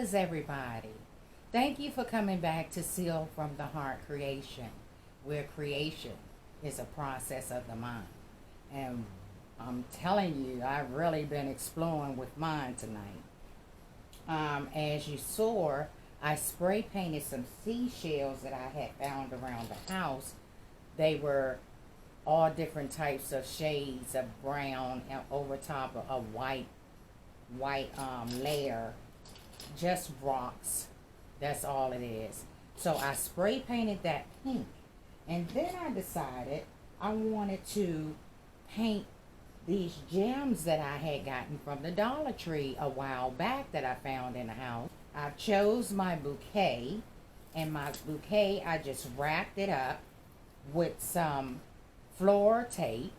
fellas, everybody. Thank you for coming back to Seal from the Heart Creation, where creation is a process of the mind. And I'm telling you, I've really been exploring with mine tonight. As you saw, I spray painted some seashells that I had found around the house. They were all different types of shades of brown and over top of a white layer, just rocks. That's all it is. So I spray painted that pink, and then I decided I wanted to paint these gems that I had gotten from the Dollar Tree a while back that I found in the house. I chose my bouquet, and my bouquet, I just wrapped it up with some floral tape,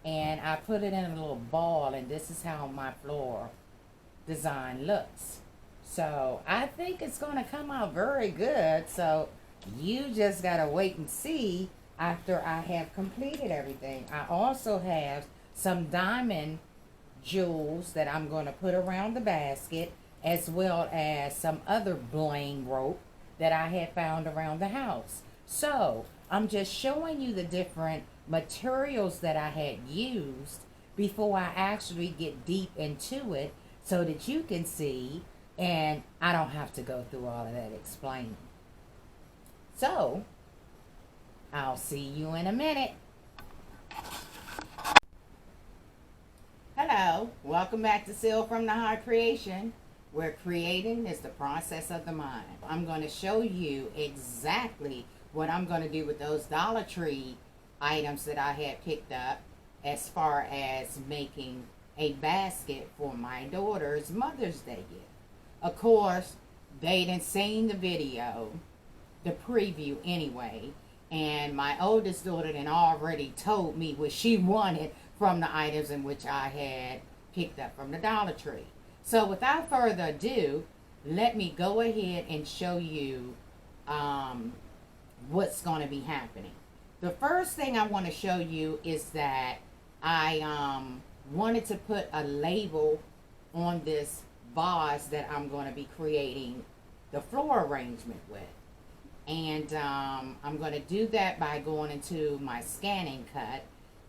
and I put it in a little ball, and this is how my floral design looks. So I think it's going to come out very good. So you just got to wait and see after I have completed everything. I also have some diamond jewels that I'm going to put around the basket, as well as some other bling rope that I had found around the house. So I'm just showing you the different materials that I had used before I actually get deep into it, so that you can see and I don't have to go through all of that explaining. So I'll see you in a minute. Hello, welcome back to Seal from the Heart Creation, where creating is the process of the mind. I'm going to show you exactly what I'm going to do with those Dollar Tree items that I had picked up, as far as making a basket for my daughter's Mother's Day gift. Of course, they didn't seen the video, the preview anyway, and my oldest daughter had already told me what she wanted from the items in which I had picked up from the Dollar Tree. So without further ado, let me go ahead and show you what's going to be happening. The first thing I want to show you is that I wanted to put a label on this vase that I'm going to be creating the floral arrangement with. And I'm going to do that by going into my ScanNCut,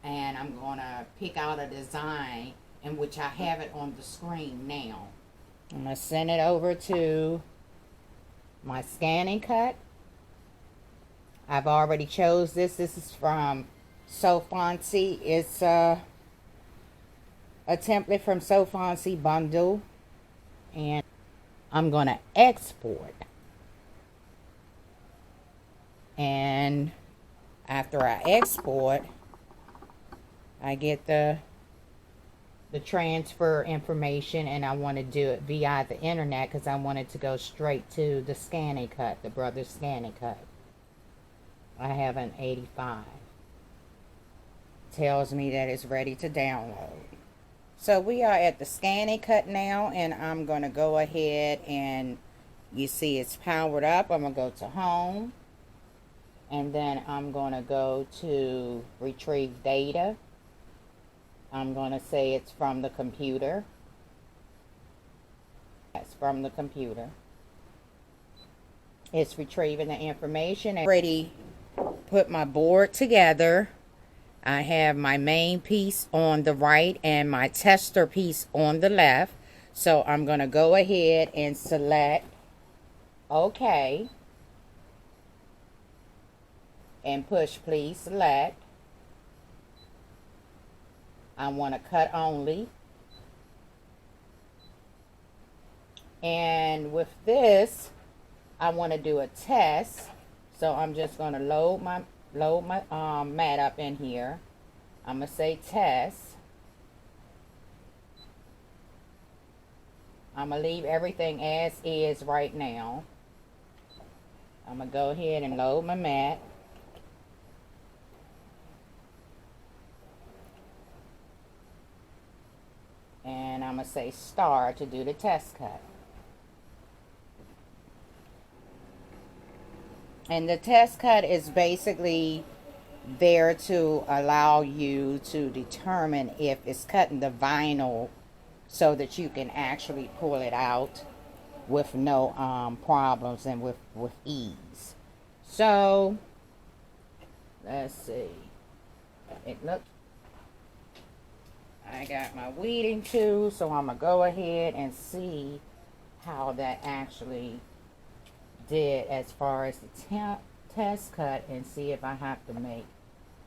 and I'm going to pick out a design in which I have it on the screen now. I'm going to send it over to my ScanNCut. I've already chose this. This is from So Fancy. It's a template from So Fancy bundle, and I'm going to export. And after I export, I get the transfer information, and I want to do it via the internet because I want it to go straight to the ScanNCut, the brother's ScanNCut. I have an 85. Tells me that it's ready to download. So we are at the ScanNCut now, and I'm going to go ahead, and you see it's powered up. I'm going to go to home, and then I'm going to go to retrieve data. I'm going to say it's from the computer. It's from the computer. It's retrieving the information. I already put my board together. I have my main piece on the right and my tester piece on the left. So I'm going to go ahead and select OK. And push please select. I want to cut only. And with this, I want to do a test. So I'm just going to load my mat up in here. I'm going to say test. I'm going to leave everything as is right now. I'm going to go ahead and load my mat. And I'm going to say start to do the test cut. And the test cut is basically there to allow you to determine if it's cutting the vinyl so that you can actually pull it out. with no problems and with ease. So let's see. It looks, I got my weeding tool, so I'm gonna go ahead and see how that actually did as far as the test cut, and see if I have to make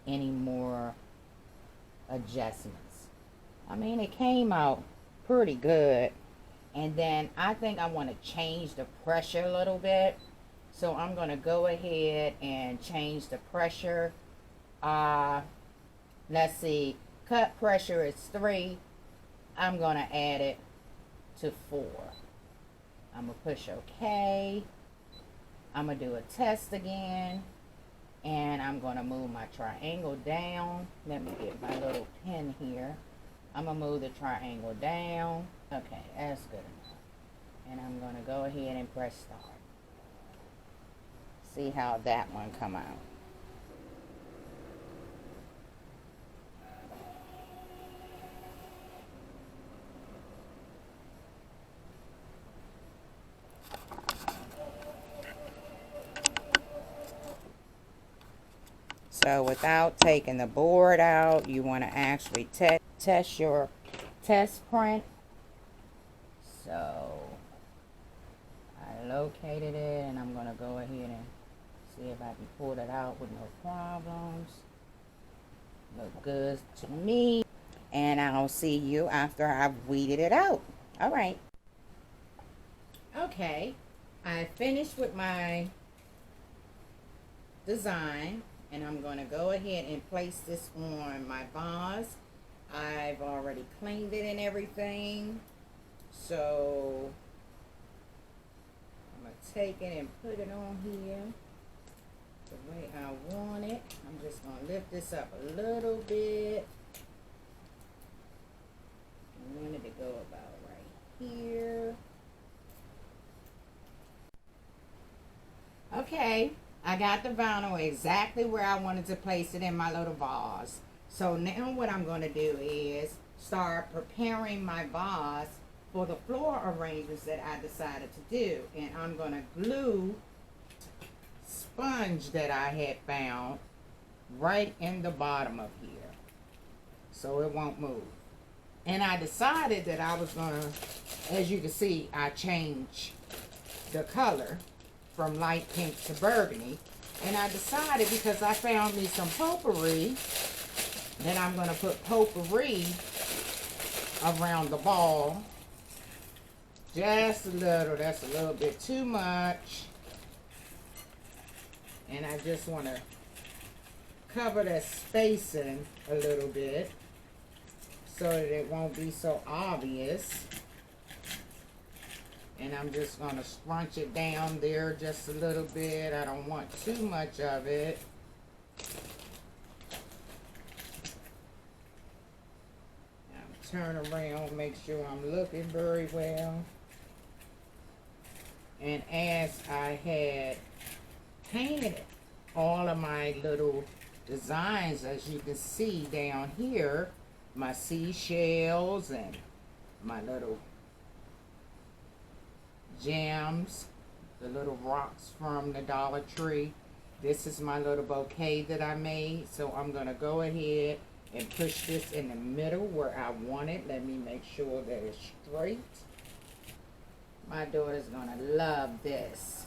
any more adjustments. I mean, it came out pretty good. And then I think I want to change the pressure a little bit. So I'm going to go ahead and change the pressure. Let's see. Cut pressure is 3. I'm going to add it to 4. I'm going to push OK. I'm going to do a test again. And I'm going to move my triangle down. Let me get my little pin here. I'm going to move the triangle down. Okay, that's good enough. And I'm going to go ahead and press start. See how that one come out. So without taking the board out, you want to actually test your test print. So I located it, and I'm going to go ahead and see if I can pull it out with no problems. Look good to me. And I'll see you after I've weeded it out. All right. Okay. I finished with my design, and I'm going to go ahead and place this on my vase. I've already cleaned it and everything. So I'm going to take it and put it on here the way I want it. I'm just going to lift this up a little bit. I want it to go about right here. Okay, I got the vinyl exactly where I wanted to place it in my little vase. So now what I'm going to do is start preparing my vase for the floral arrangements that I decided to do. And I'm going to glue sponge that I had found right in the bottom of here, so it won't move. And I decided that I was going to, as you can see, I changed the color from light pink to burgundy. And I decided, because I found me some potpourri, that I'm going to put potpourri around the ball. Just a little. That's a little bit too much. And I just want to cover that spacing a little bit so that it won't be so obvious. And I'm just going to scrunch it down there just a little bit. I don't want too much of it. Now turn around, make sure I'm looking very well. And as I had painted all of my little designs, as you can see down here, my seashells and my little gems, the little rocks from the Dollar Tree. This is my little bouquet that I made. So I'm going to go ahead and push this in the middle where I want it. Let me make sure that it's straight. My daughter's going to love this.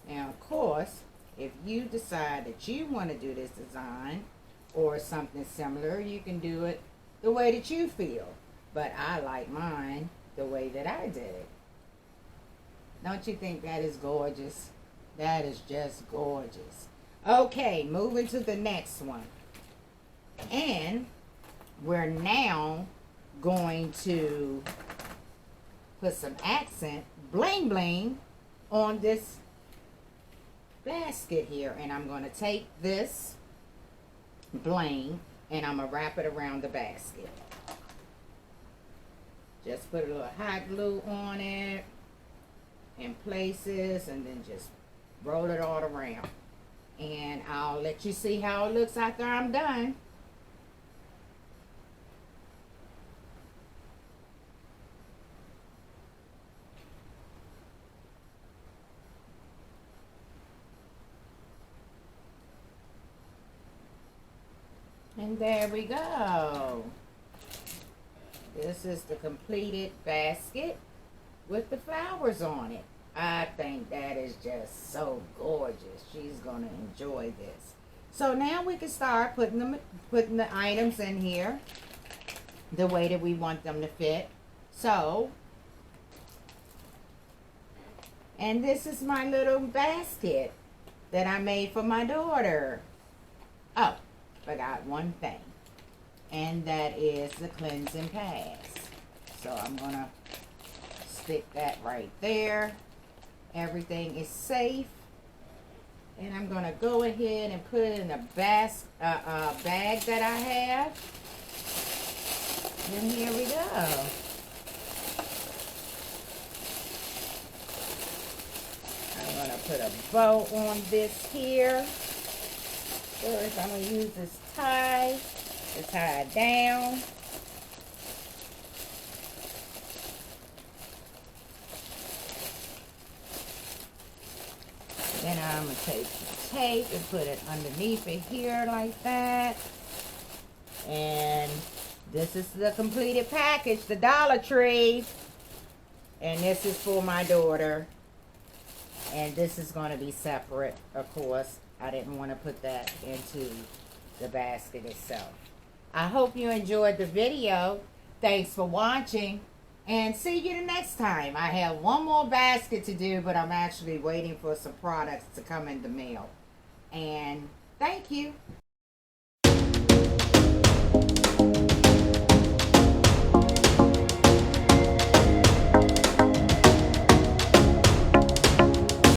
Now, of course, if you decide that you want to do this design or something similar, you can do it the way that you feel. But I like mine the way that I did it. Don't you think that is gorgeous? That is just gorgeous. Okay, moving to the next one. And we're now going to put some accent bling bling on this basket here. And I'm going to take this bling and I'm going to wrap it around the basket. Just put a little hot glue on it in places and then just roll it all around. And I'll let you see how it looks after I'm done. there we go. This is the completed basket with the flowers on it. I think that is just so gorgeous. She's going to enjoy this. So now we can start putting the items in here the way that we want them to fit. So, and this is my little basket that I made for my daughter. Oh, forgot one thing. And that is the cleansing pads. So I'm going to stick that right there. Everything is safe. And I'm going to go ahead and put it in a bag that I have. And here we go. I'm going to put a bow on this here. First, I'm going to use this tie to tie it down. Then I'm going to take the tape and put it underneath it here like that. And this is the completed package, the Dollar Tree. And this is for my daughter. And this is going to be separate, of course. I didn't want to put that into the basket itself. I hope you enjoyed the video. Thanks for watching. And see you the next time. I have one more basket to do, but I'm actually waiting for some products to come in the mail. And thank you.